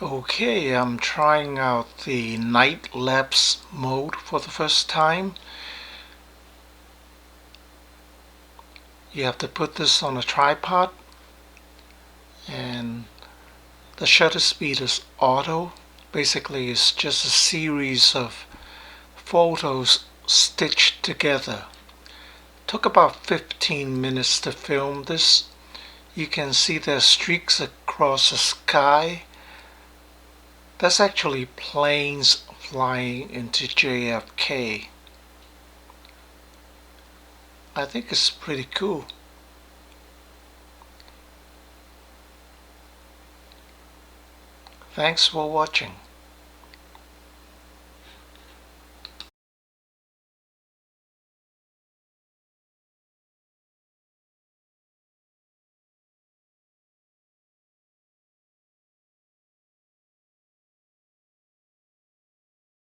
Okay, I'm trying out the night lapse mode for the first time. You have to put this on a tripod, and the shutter speed is auto. Basically, it's just a series of photos stitched together. Took about 15 minutes to film this. You can see there's streaks across the sky. That's actually planes flying into JFK. I think it's pretty cool. Thanks for watching.